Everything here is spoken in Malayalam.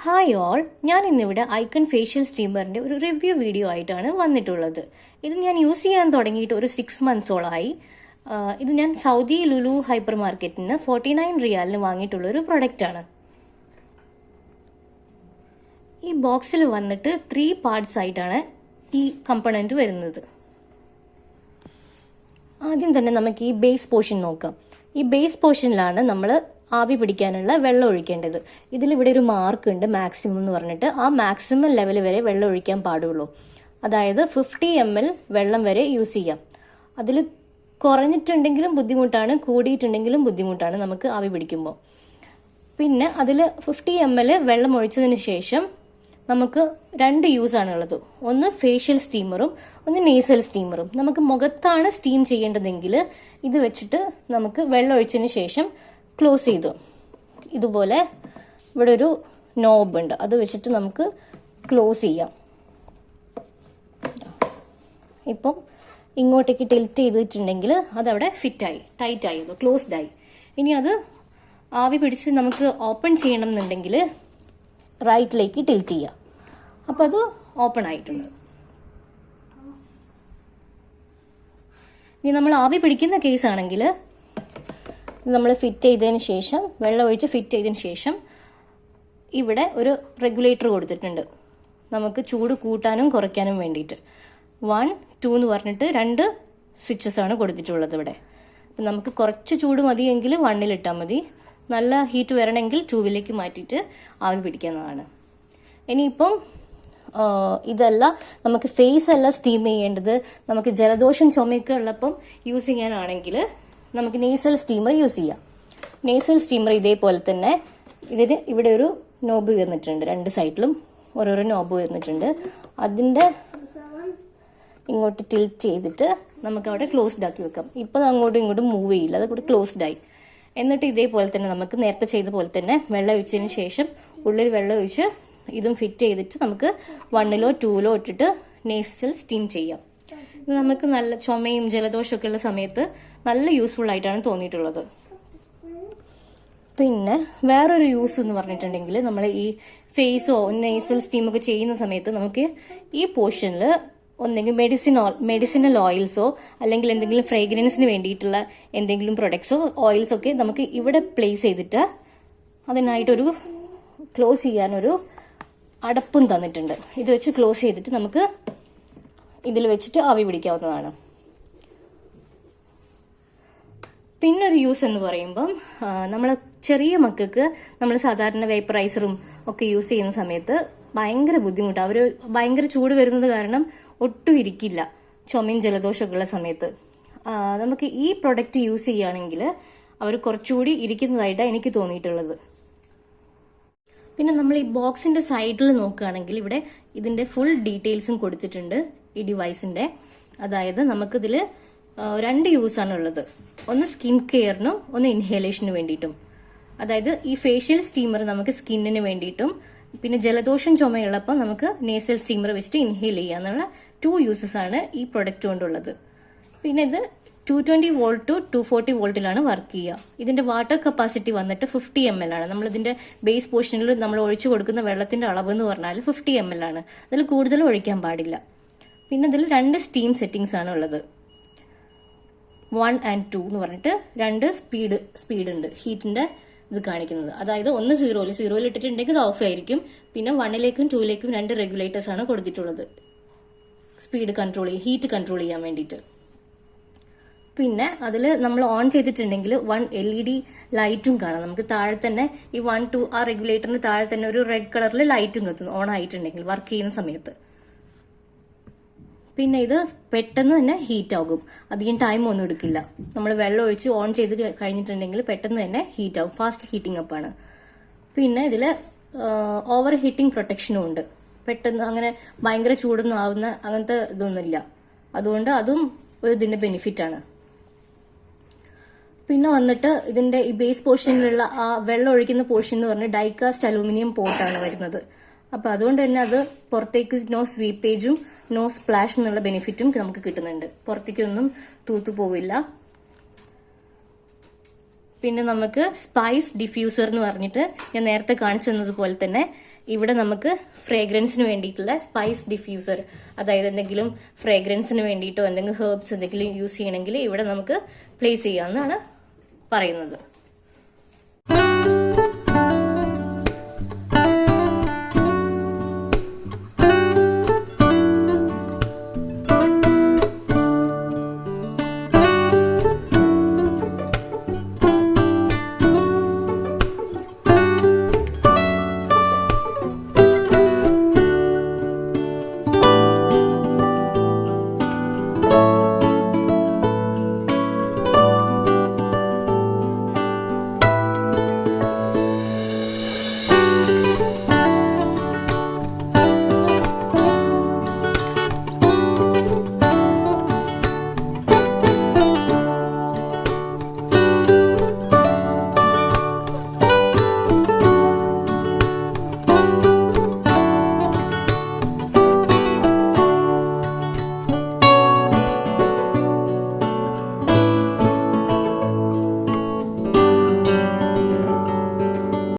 ഹായ് ഓൾ, ഞാൻ ഇന്നിവിടെ ഐക്കൺ ഫേഷ്യൽ സ്റ്റീമറിന്റെ ഒരു റിവ്യൂ വീഡിയോ ആയിട്ടാണ് വന്നിട്ടുള്ളത്. ഇത് ഞാൻ യൂസ് ചെയ്യാൻ തുടങ്ങിയിട്ട് ഒരു 6 മന്ത്സോളായി. ഇത് ഞാൻ സൗദി ലുലു ഹൈപ്പർ മാർക്കറ്റിന് 49 റിയാലിന് വാങ്ങിയിട്ടുള്ള ഒരു പ്രൊഡക്റ്റ് ആണ്. ഈ ബോക്സിൽ വന്നിട്ട് 3 പാർട്സ് ആയിട്ടാണ് ഈ കമ്പണന്റ് വരുന്നത്. ആദ്യം തന്നെ നമുക്ക് ഈ ബേസ് പോർഷൻ നോക്കാം. ഈ ബേസ് പോർഷനിലാണ് നമ്മൾ ആവി പിടിക്കാനുള്ള വെള്ളം ഒഴിക്കേണ്ടത്. ഇതിലിവിടെ ഒരു മാർക്ക് ഉണ്ട്, മാക്സിമം എന്ന് പറഞ്ഞിട്ട്. ആ മാക്സിമം ലെവൽ വരെ വെള്ളം ഒഴിക്കാൻ പാടുള്ളൂ. അതായത് 50 ml വെള്ളം വരെ യൂസ് ചെയ്യാം. അതിൽ കുറഞ്ഞിട്ടുണ്ടെങ്കിലും ബുദ്ധിമുട്ടാണ്, കൂടിയിട്ടുണ്ടെങ്കിലും ബുദ്ധിമുട്ടാണ് നമുക്ക് ആവി പിടിക്കുമ്പോൾ. പിന്നെ അതിൽ 50 ml വെള്ളം ഒഴിച്ചതിന് ശേഷം നമുക്ക് 2 യൂസ് ആണുള്ളത്. ഒന്ന് ഫേഷ്യൽ സ്റ്റീമറും ഒന്ന് നേസൽ സ്റ്റീമറും. നമുക്ക് മുഖത്താണ് സ്റ്റീം ചെയ്യേണ്ടതെങ്കിൽ ഇത് വെച്ചിട്ട് നമുക്ക് വെള്ളം ഒഴിച്ചതിന് ശേഷം ക്ലോസ് ചെയ്തു ഇതുപോലെ ഇവിടെ ഒരു നോബ് ഉണ്ട്, അത് വെച്ചിട്ട് നമുക്ക് ക്ലോസ് ചെയ്യാം. ഇപ്പം ഇങ്ങോട്ടേക്ക് ടിൽറ്റ് ചെയ്തിട്ടുണ്ടെങ്കിൽ അതവിടെ ഫിറ്റായി, ടൈറ്റായി, അത് ക്ലോസ്ഡ് ആയി. ഇനി അത് ആവി പിടിച്ച് നമുക്ക് ഓപ്പൺ ചെയ്യണം എന്നുണ്ടെങ്കിൽ റൈറ്റിലേക്ക് ടിൽറ്റ് ചെയ്യാം. അപ്പോൾ അത് ഓപ്പൺ ആയിട്ടുണ്ട്. ഇനി നമ്മൾ ആവി പിടിക്കുന്ന കേസ് ആണെങ്കിൽ നമ്മൾ ഫിറ്റ് ചെയ്തതിന് ശേഷം, വെള്ളം ഒഴിച്ച് ഫിറ്റ് ചെയ്തതിന് ശേഷം ഇവിടെ ഒരു റെഗുലേറ്റർ കൊടുത്തിട്ടുണ്ട്, നമുക്ക് ചൂട് കൂട്ടാനും കുറയ്ക്കാനും വേണ്ടിയിട്ട്. 1, 2 എന്ന് പറഞ്ഞിട്ട് 2 സ്വിച്ചസ് ആണ് കൊടുത്തിട്ടുള്ളത് ഇവിടെ. അപ്പം നമുക്ക് കുറച്ച് ചൂട് മതിയെങ്കിൽ 1-ൽ ഇട്ടാൽ മതി. നല്ല ഹീറ്റ് വരണമെങ്കിൽ 2-ലേക്ക് മാറ്റിയിട്ട് ആവി പിടിക്കുന്നതാണ്. ഇനിയിപ്പം ഇതല്ല, നമുക്ക് ഫേസ് അല്ല സ്റ്റീം ചെയ്യേണ്ടത്, നമുക്ക് ജലദോഷം ചുമയൊക്കെ ഉള്ളപ്പം യൂസ് ചെയ്യാനാണെങ്കിൽ നമുക്ക് നേസൽ സ്റ്റീമർ യൂസ് ചെയ്യാം. നേസൽ സ്റ്റീമർ ഇതേപോലെ തന്നെ ഇതിന് ഇവിടെ ഒരു നോബ് വന്നിട്ടുണ്ട്, 2 സൈഡിലും ഓരോരോ നോബ് വന്നിട്ടുണ്ട്. അതിൻ്റെ ഇങ്ങോട്ട് ടിൽറ്റ് ചെയ്തിട്ട് നമുക്ക് അവിടെ ക്ലോസ്ഡ് ആക്കി വെക്കാം. ഇപ്പം അങ്ങോട്ടും ഇങ്ങോട്ടും മൂവ് ചെയ്യില്ല, അത് കൂടെ ക്ലോസ്ഡ് ആയി. എന്നിട്ട് ഇതേപോലെ തന്നെ നമുക്ക് നേരത്തെ ചെയ്ത പോലെ തന്നെ വെള്ളം ഒഴിച്ചതിന് ശേഷം ഉള്ളിൽ വെള്ളം ഒഴിച്ച് ഇതും ഫിറ്റ് ചെയ്തിട്ട് നമുക്ക് 1-ലോ 2-ലോ ഇട്ടിട്ട് നേസൽ സ്റ്റീം ചെയ്യാം. ഇത് നമുക്ക് നല്ല ചുമയും ജലദോഷമൊക്കെ ഉള്ള സമയത്ത് നല്ല യൂസ്ഫുൾ ആയിട്ടാണ് തോന്നിയിട്ടുള്ളത്. പിന്നെ വേറൊരു യൂസ് എന്ന് പറഞ്ഞിട്ടുണ്ടെങ്കിൽ നമ്മൾ ഈ ഫേസോ നേസൽ സ്റ്റീമൊക്കെ ചെയ്യുന്ന സമയത്ത് നമുക്ക് ഈ പോർഷനിൽ ഒന്നെങ്കിൽ മെഡിസിനൽ ഓയിൽസോ അല്ലെങ്കിൽ എന്തെങ്കിലും ഫ്രേഗ്രൻസിന് വേണ്ടിയിട്ടുള്ള എന്തെങ്കിലും പ്രൊഡക്ട്സോ ഓയിൽസോ ഒക്കെ നമുക്ക് ഇവിടെ പ്ലേസ് ചെയ്തിട്ട് അതിനായിട്ടൊരു ക്ലോസ് ചെയ്യാനൊരു അടപ്പും തന്നിട്ടുണ്ട്. ഇത് വെച്ച് ക്ലോസ് ചെയ്തിട്ട് നമുക്ക് ഇതിൽ വെച്ചിട്ട് ആവി പിടിക്കാവുന്നതാണ്. പിന്നൊരു യൂസ് എന്ന് പറയുമ്പം നമ്മൾ ചെറിയ മക്കൾക്ക് നമ്മൾ സാധാരണ വേപ്പറൈസറും ഒക്കെ യൂസ് ചെയ്യുന്ന സമയത്ത് ഭയങ്കര ബുദ്ധിമുട്ടാണ്. അവർ ഭയങ്കര ചൂട് വരുന്നത് കാരണം ഒട്ടും ഇരിക്കില്ല ചുമയും ജലദോഷമൊക്കെ ഉള്ള സമയത്ത്. നമുക്ക് ഈ പ്രൊഡക്റ്റ് യൂസ് ചെയ്യുകയാണെങ്കിൽ അവർ കുറച്ചുകൂടി ഇരിക്കുന്നതായിട്ടാണ് എനിക്ക് തോന്നിയിട്ടുള്ളത്. പിന്നെ നമ്മൾ ഈ ബോക്സിന്റെ സൈഡിൽ നോക്കുകയാണെങ്കിൽ ഇവിടെ ഇതിന്റെ ഫുൾ ഡീറ്റെയിൽസും കൊടുത്തിട്ടുണ്ട് ഈ ഡിവൈസിന്റെ. അതായത് നമുക്കിതിൽ 2 യൂസ് ആണ് ഉള്ളത്, ഒന്ന് സ്കിൻ കെയറിനും ഒന്ന് ഇൻഹേലേഷന് വേണ്ടിയിട്ടും. അതായത് ഈ ഫേഷ്യൽ സ്റ്റീമർ നമുക്ക് സ്കിന്നിന് വേണ്ടിയിട്ടും പിന്നെ ജലദോഷം ചുമയുള്ളപ്പോൾ നമുക്ക് നേസൽ സ്റ്റീമർ വെച്ചിട്ട് ഇൻഹേൽ ചെയ്യാന്നുള്ള 2 യൂസസ് ആണ് ഈ പ്രൊഡക്റ്റ് കൊണ്ടുള്ളത്. പിന്നെ ഇത് 220 വോൾട്ട് ടു 240 വോൾട്ടിലാണ് വർക്ക് ചെയ്യുക. ഇതിന്റെ വാട്ടർ കപ്പാസിറ്റി വന്നിട്ട് 50 ml ആണ്. നമ്മളിതിന്റെ ബേസ് പോർഷനിൽ നമ്മൾ ഒഴിച്ചു കൊടുക്കുന്ന വെള്ളത്തിന്റെ അളവ് എന്ന് പറഞ്ഞാൽ 50 ml ആണ്. അതിൽ കൂടുതൽ ഒഴിക്കാൻ പാടില്ല. പിന്നെ ഇതിൽ 2 സ്റ്റീം സെറ്റിംഗ്സ് ആണ് ഉള്ളത്, 1 and 2 എന്ന് പറഞ്ഞിട്ട് 2 സ്പീഡ് ഉണ്ട് ഹീറ്റിന്റെ ഇത് കാണിക്കുന്നത്. അതായത് ഒന്ന് 0-ൽ ഇട്ടിട്ടുണ്ടെങ്കിൽ ഇത് ഓഫ് ആയിരിക്കും. പിന്നെ 1-ലേക്കും 2-ലേക്കും 2 റെഗുലേറ്റേഴ്സ് ആണ് കൊടുത്തിട്ടുള്ളത്, സ്പീഡ് കൺട്രോൾ ചെയ്യാൻ, ഹീറ്റ് കൺട്രോൾ ചെയ്യാൻ വേണ്ടിയിട്ട്. പിന്നെ അതിൽ നമ്മൾ ഓൺ ചെയ്തിട്ടുണ്ടെങ്കിൽ 1 LED ലൈറ്റും കാണാം. നമുക്ക് താഴെ തന്നെ ഈ 1, 2 ആ റെഗുലേറ്ററിന് താഴെ തന്നെ ഒരു റെഡ് കളറിൽ ലൈറ്റും കത്തുന്നു ഓൺ ആയിട്ടുണ്ടെങ്കിൽ വർക്ക് ചെയ്യുന്ന സമയത്ത്. പിന്നെ ഇത് പെട്ടെന്ന് തന്നെ ഹീറ്റ് ആകും, അധികം ടൈം ഒന്നും എടുക്കില്ല. നമ്മൾ വെള്ളം ഒഴിച്ച് ഓൺ ചെയ്ത് കഴിഞ്ഞിട്ടുണ്ടെങ്കിൽ പെട്ടെന്ന് തന്നെ ഹീറ്റ് ആകും, ഫാസ്റ്റ് ഹീറ്റിംഗ് അപ്പാണ്. പിന്നെ ഇതിൽ ഓവർ ഹീറ്റിംഗ് പ്രൊട്ടക്ഷനും ഉണ്ട്, പെട്ടെന്ന് അങ്ങനെ ഭയങ്കര ചൂടൊന്നും ആവുന്ന അങ്ങനത്തെ ഇതൊന്നുമില്ല. അതുകൊണ്ട് അതും ഒരു ഇതിന്റെ ബെനിഫിറ്റ് ആണ്. പിന്നെ വന്നിട്ട് ഇതിന്റെ ഈ ബേസ് പോർഷനിലുള്ള ആ വെള്ളം ഒഴിക്കുന്ന പോർഷൻ എന്ന് പറഞ്ഞാൽ ഡൈകാസ്റ്റ് അലൂമിനിയം പോർട്ടാണ് വരുന്നത്. അപ്പൊ അതുകൊണ്ട് തന്നെ അത് പുറത്തേക്ക് നോ സ്വീപ്പേജും നോ സ്പ്ലാഷ് എന്നുള്ള ബെനിഫിറ്റും നമുക്ക് കിട്ടുന്നുണ്ട്, പുറത്തേക്കൊന്നും തൂത്തു പോവില്ല. പിന്നെ നമുക്ക് സ്പൈസ് ഡിഫ്യൂസർ എന്ന് പറഞ്ഞിട്ട് ഞാൻ നേരത്തെ കാണിച്ചു തന്നതുപോലെ തന്നെ ഇവിടെ നമുക്ക് ഫ്രേഗ്രൻസിന് വേണ്ടിയിട്ടുള്ള സ്പൈസ് ഡിഫ്യൂസർ, അതായത് എന്തെങ്കിലും ഫ്രേഗ്രൻസിന് വേണ്ടിയിട്ടോ എന്തെങ്കിലും ഹെർബ്സ് എന്തെങ്കിലും യൂസ് ചെയ്യണമെങ്കിൽ ഇവിടെ നമുക്ക് പ്ലേസ് ചെയ്യാമെന്നാണ് പറയുന്നത്.